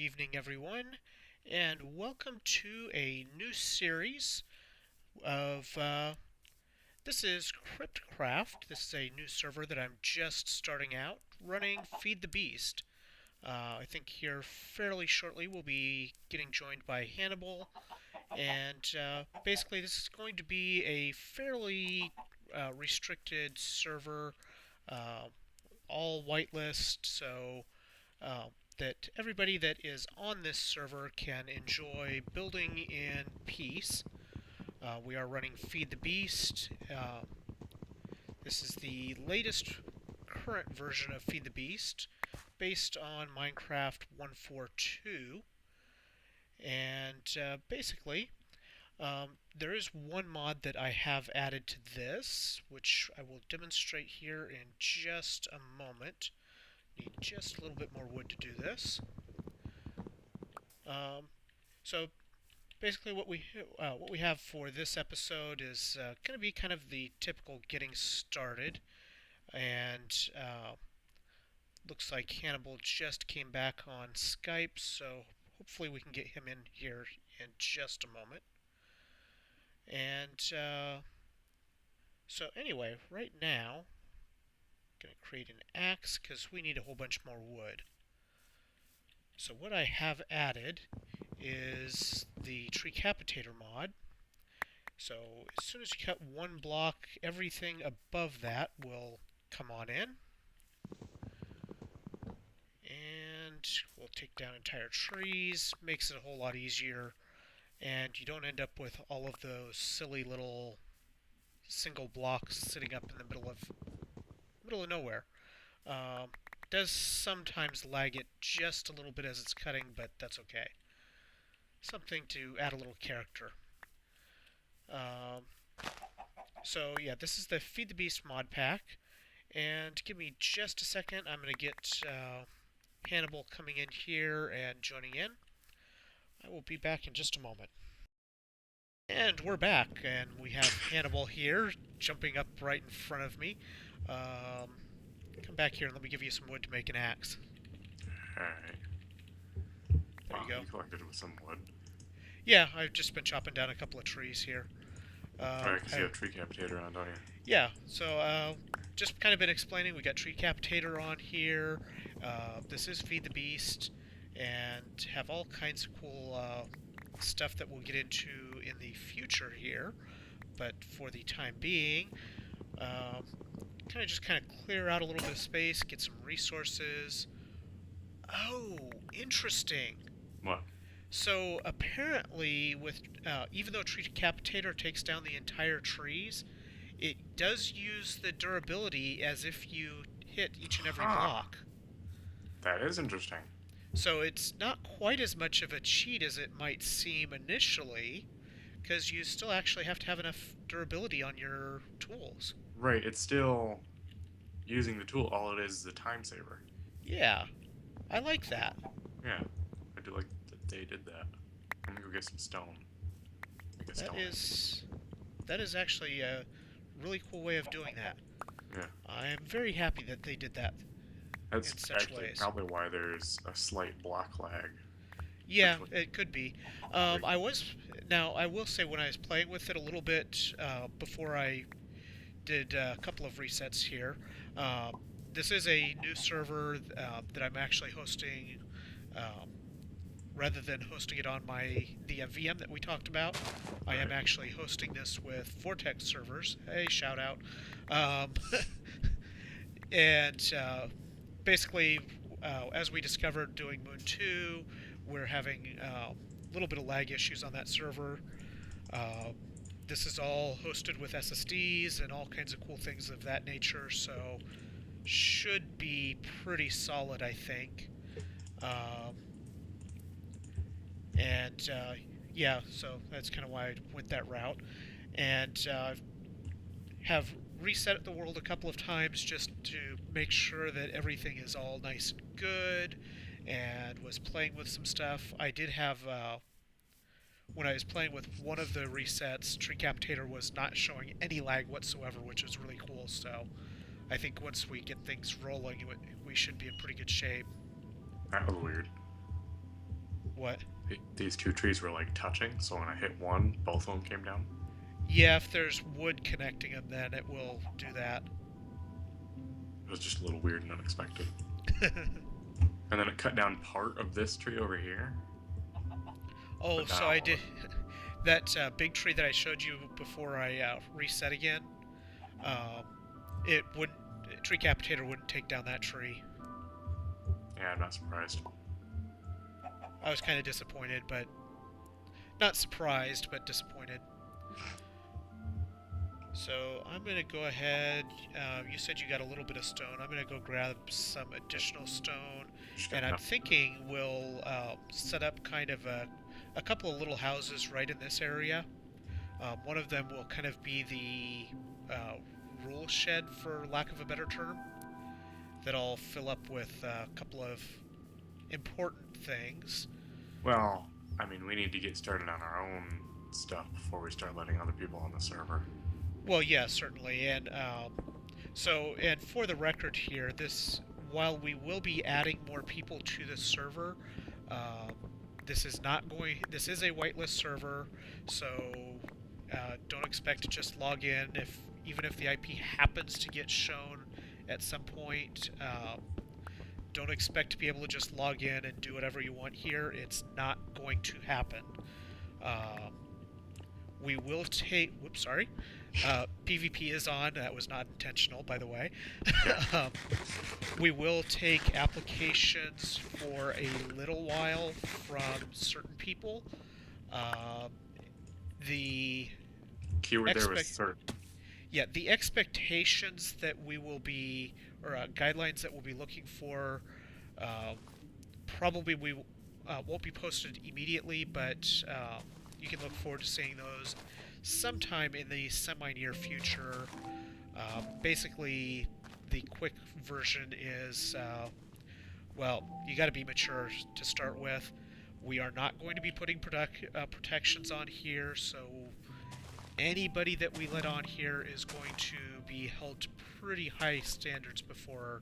evening, everyone, and welcome to a new series of. This is Cryptcraft. This is a new server that I'm just starting out running. Feed the Beast. I think here fairly shortly we'll be getting joined by Hannibal, and basically this is going to be a fairly restricted server, uh, all whitelist, so uh, that everybody that is on this server can enjoy building in peace. We are running Feed the Beast. This is the latest current version of Feed the Beast, based on Minecraft 1.4.2. And basically, there is one mod that I have added to this, which I will demonstrate here in just a moment. Need just a little bit more wood to do this. So basically, what we have for this episode is going to be kind of the typical getting started, and looks like Hannibal just came back on Skype, so hopefully we can get him in here in just a moment. And so anyway, right now, I'm going to create an axe because we need a whole bunch more wood. So what I have added is the Tree-capitator mod. So as soon as you cut one block, everything above that will come on in. And we'll take down entire trees, makes it a whole lot easier, and you don't end up with all of those silly little single blocks sitting up in the middle of nowhere. Does sometimes lag it just a little bit as it's cutting, but that's okay. Something to add a little character. So yeah, this is the Feed the Beast mod pack, and give me just a second. I'm going to get Hannibal coming in here and joining in. I will be back in just a moment. And we're back, and we have Hannibal here, jumping up right in front of me. Come back here and let me give you some wood to make an axe. Alright. There you go. You collected some wood. Yeah, I've just been chopping down a couple of trees here. Alright, because you have Tree-capitator on, don't you? Yeah, so just kind of been explaining, we got Tree-capitator on here. This is Feed the Beast, and have all kinds of cool stuff that we'll get into in the future here. But for the time being, kind of clear out a little bit of space, get some resources. Oh, interesting. What? So apparently, with even though Tree-capitator takes down the entire trees, it does use the durability as if you hit each and every block. That is interesting. So it's not quite as much of a cheat as it might seem initially, because you still actually have to have enough durability on your tools. Right, it's still using the tool. All it is a time saver. Yeah, I like that. Yeah, I do like that they did that. I'm gonna go get some stone. That is actually a really cool way of doing that. Yeah. I am very happy that they did that. That's in such actually ways. probably why there's a slight block lag. Yeah, it could be. I will say when I was playing with it a little bit before I did a couple of resets here, this is a new server that I'm actually hosting. Rather than hosting it on the VM that we talked about, I am actually hosting this with Vortex servers. Hey, shout out. And basically, as we discovered doing Moon 2, we're having a little bit of lag issues on that server. This is all hosted with SSDs and all kinds of cool things of that nature, so should be pretty solid, I think. Yeah, so that's kind of why I went that route. And have reset the world a couple of times just to make sure that everything is all nice and good, and was playing with some stuff. I did have, when I was playing with one of the resets, Tree-capitator was not showing any lag whatsoever, which was really cool, so I think once we get things rolling, we should be in pretty good shape. That was weird. What? These two trees were like touching, so when I hit one, both of them came down. Yeah, if there's wood connecting them, then it will do that. It was just a little weird and unexpected. And then it cut down part of this tree over here. Oh, But so now, I did that big tree that I showed you before I reset again. Um, it wouldn't. Tree Capitator wouldn't take down that tree. yeah, I'm not surprised. I was kind of disappointed, but not surprised, but disappointed. So I'm going to go ahead. You said you got a little bit of stone. I'm going to go grab some additional stone. Just got And I'm enough- thinking we'll set up kind of a couple of little houses right in this area. One of them will kind of be the rule shed, for lack of a better term, that I'll fill up with a couple of important things. Well, I mean, we need to get started on our own stuff before we start letting other people on the server. Well, yeah, certainly, and and for the record here, while we will be adding more people to the server, this is a whitelist server, so don't expect to just log in even if the IP happens to get shown at some point. Don't expect to be able to just log in and do whatever you want here. It's not going to happen. We will take. Whoops, sorry. PvP is on. That was not intentional, by the way. We will take applications for a little while from certain people. The Keyword there was certain. Yeah, the expectations that we will be, or guidelines that we'll be looking for, probably we won't be posted immediately, but you can look forward to seeing those sometime in the semi-near future. Basically, the quick version is, well, you got to be mature to start with. We are not going to be putting protections on here, so anybody that we let on here is going to be held to pretty high standards before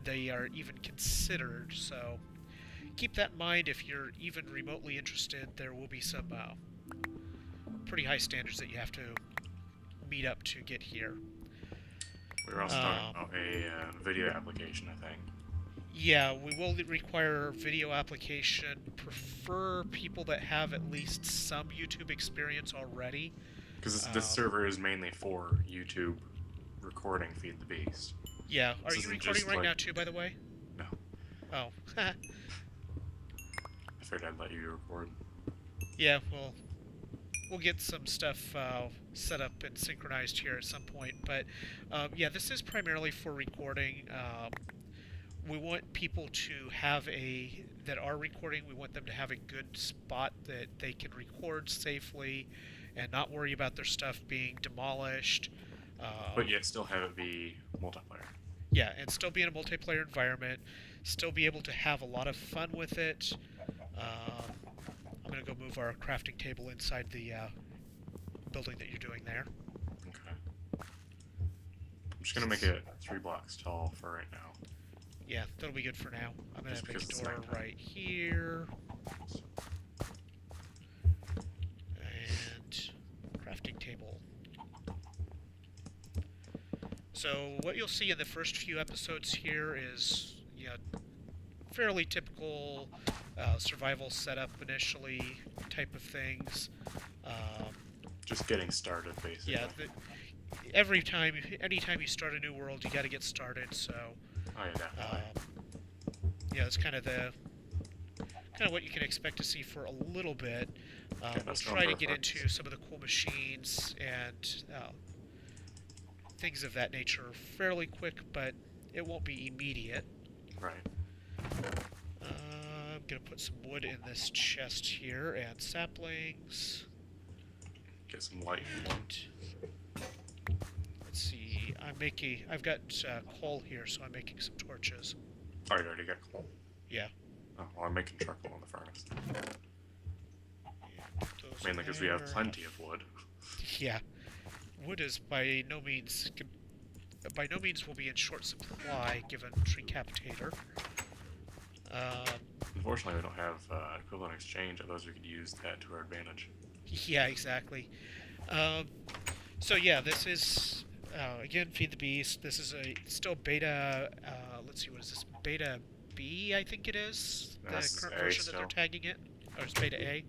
they are even considered. So keep that in mind. If you're even remotely interested, there will be some pretty high standards that you have to meet up to get here. We were also talking about a video application, I think. Yeah, we will require video application. Prefer people that have at least some YouTube experience already. Because this server is mainly for YouTube recording Feed the Beast. Yeah, are This you isn't recording just right like- now too, by the way? No. Oh. I figured I'd let you record. Yeah, well, we'll get some stuff set up and synchronized here at some point. But yeah, this is primarily for recording. We want people to have that are recording, we want them to have a good spot that they can record safely and not worry about their stuff being demolished. But yet still have it be multiplayer. Yeah, and still be in a multiplayer environment, still be able to have a lot of fun with it. I'm going to go move our crafting table inside the building that you're doing there. Okay. I'm just gonna make it 3 blocks tall for right now. Yeah, that'll be good for now. I'm going Just to make because a it's door nighttime. right here. And crafting table. So what you'll see in the first few episodes here is, you know, fairly typical survival setup initially type of things. Just getting started, basically. Yeah, anytime you start a new world, you got to get started. So Oh yeah, definitely. yeah, it's kind of what you can expect to see for a little bit. We'll that's try to get perfect. into some of the cool machines and things of that nature fairly quick, but it won't be immediate. Right. I'm gonna put some wood in this chest here and saplings. Get some light and warmth. Let's see. I've got coal here, so I'm making some torches. Oh, you already got coal? Yeah. Oh, well, I'm making charcoal in the furnace. And put those Mainly because we have there. plenty of wood. Yeah. Wood is by no means will be in short supply given Tree Capitator. Um, Unfortunately, we don't have equivalent exchange, otherwise we could use that to our advantage. yeah, exactly. Um, so yeah, this is again Feed the Beast. This is a still beta. Let's see, what is this? Beta B, I think it is. The This is current A version that they're still. tagging it, or it's Beta A.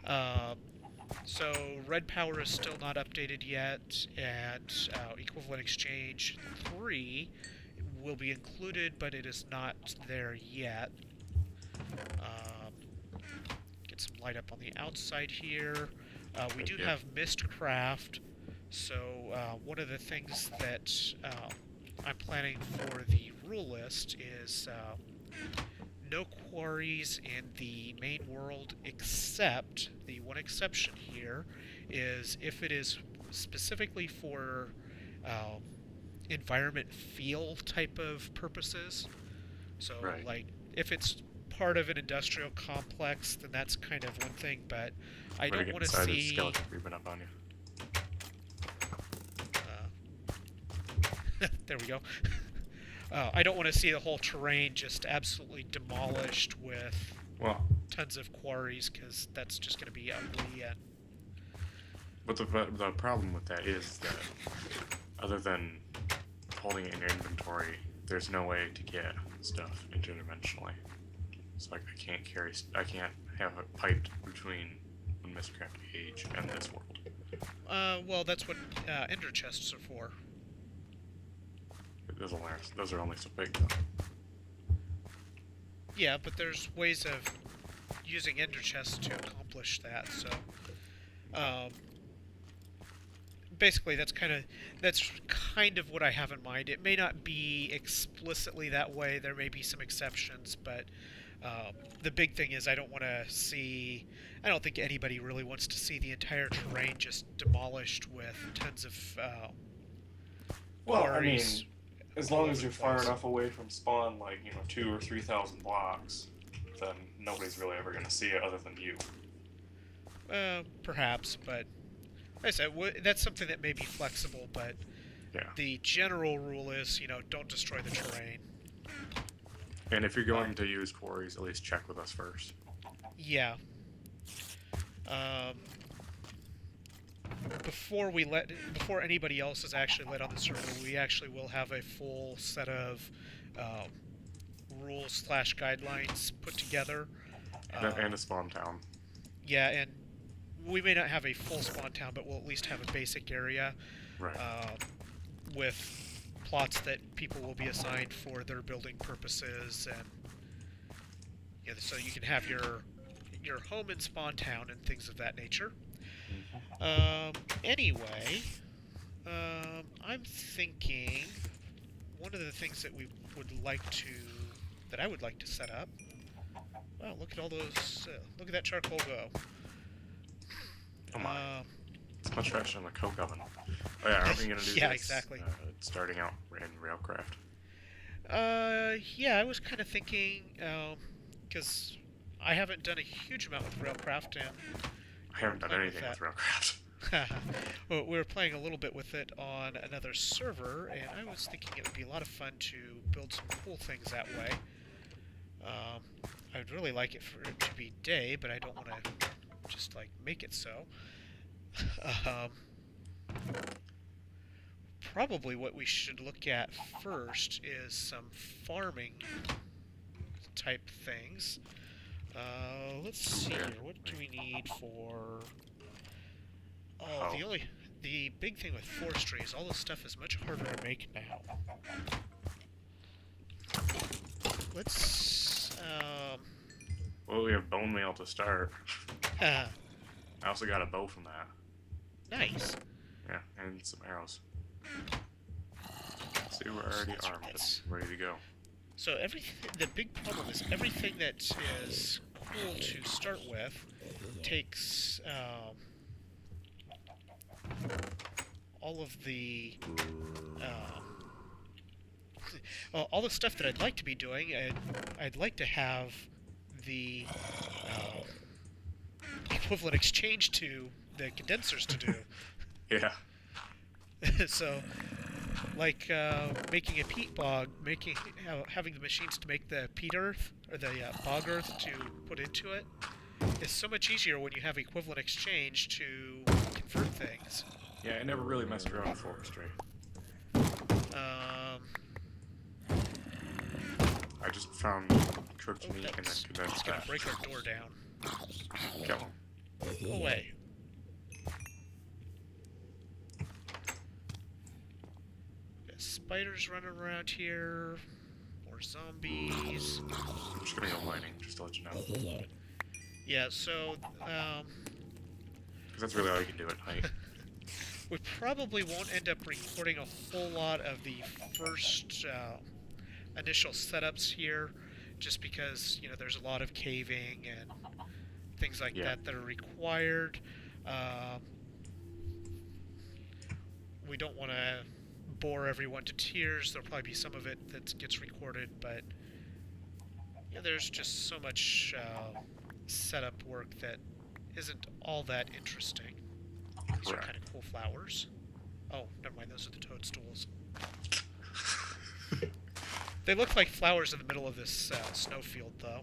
Yeah. Um, so Red Power is still not updated yet, and Equivalent Exchange 3 will be included, but it is not there yet. Um, get some light up on the outside here. We Thank do you. have Mistcraft, so one of the things that I'm planning for the rule list is no quarries in the main world, except the one exception here is if it is specifically for um, environment feel type of purposes. So, Right. like, if it's part of an industrial complex, then that's kind of one thing, but I We're don't getting want to decided see. skeleton creeping up on you. There we go. I don't want to see the whole terrain just absolutely demolished with Well, tons of quarries, because that's just going to be ugly. And but the problem with that is that other than holding it in your inventory, there's no way to get stuff interdimensionally. So like I can't have it piped between the Mistcraft age and this world. well, that's what ender chests are for. Those are only so big though. Yeah, but there's ways of using ender chests to accomplish that. So, um, basically, that's kind of what I have in mind. It may not be explicitly that way. There may be some exceptions, but the big thing is I don't want to see. I don't think anybody really wants to see the entire terrain just demolished with tons of Well, I mean, quarries as all long over as the you're far place. enough away from spawn, like 2,000 or 3,000 blocks, then nobody's really ever gonna see it other than you. Perhaps, but like I said, that's something that may be flexible. But Yeah. the general rule is, don't destroy the terrain. And if you're going to use quarries, at least check with us first. Yeah. Um, before anybody else is actually let on the server, we actually will have a full set of um, rules/guidelines put together. And a spawn town. Yeah, and we may not have a full spawn town, but we'll at least have a basic area Right. with plots that people will be assigned for their building purposes, and so you can have your home and spawn town and things of that nature. Anyway, I'm thinking one of the things that I would like to set up. Wow, look at all those! Look at that charcoal go. Oh my. It's much faster than the coke oven. Oh yeah, aren't we gonna do Yeah, this? exactly. Starting out in Railcraft. Yeah, I was kind of thinking, because I haven't done a huge amount with Railcraft, and I haven't done anything with Railcraft. well, we were playing a little bit with it on another server, and I was thinking it would be a lot of fun to build some cool things that way. I would really like it for it to be day, but I don't want to just like make it so. um, Probably what we should look at first is some farming type things. Let's see here. What do we need for? Oh, the big thing with forestry is all this stuff is much harder to make now. Let's Well, we have bone meal to start. uh, I also got a bow from that. nice. Yeah, and some arrows. See, we're already armed and ready to go. So the big problem is everything that is cool to start with takes all of the all the stuff that I'd like to be doing. I'd like to have the equivalent exchange to the condensers to do. Yeah. So, like making a peat bog, having the machines to make the peat earth. or the bog earth to put into it, is so much easier when you have equivalent exchange to convert things. Yeah, I never really messed around with forestry. Um, I just found cooked meat and then it's condensed gonna fat. break our door down. Kill him. Go away. Got spiders running around here. More zombies. I'm just gonna go mining, just to let you know. Yeah, so, Because that's really all you can do at night. we probably won't end up recording a whole lot of the first initial setups here, just because, you know, there's a lot of caving and things like that are required. We don't want to bore everyone to tears. There'll probably be some of it that gets recorded, but yeah, there's just so much setup work that isn't all that interesting. These are kind of cool flowers. Oh, never mind, those are the toadstools. They look like flowers in the middle of this snowfield, though.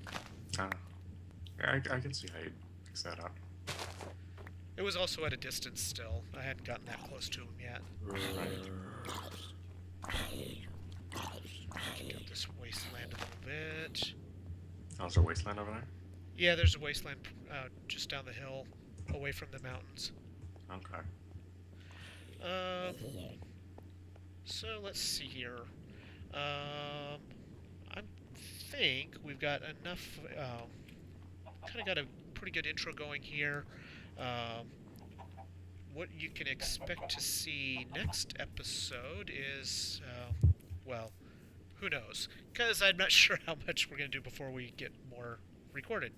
Yeah, I can see how you'd fix that up. It was also at a distance still. I hadn't gotten that close to him yet. Right. Check out this wasteland a little bit. Oh, is there a wasteland over there? Yeah, there's a wasteland just down the hill, away from the mountains. Okay. So let's see here. I think we've got enough. Kind of got a pretty good intro going here. What you can expect to see next episode is, well, who knows? Because I'm not sure how much we're going to do before we get more recorded.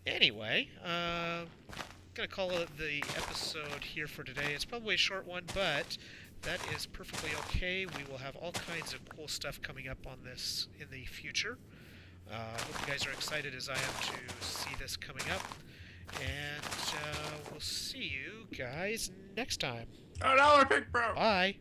Anyway, going to call it the episode here for today. It's probably a short one, but that is perfectly okay. We will have all kinds of cool stuff coming up on this in the future. I hope you guys are excited as I am to see this coming up. And we'll see you guys next time. $1 pick, bro! Bye.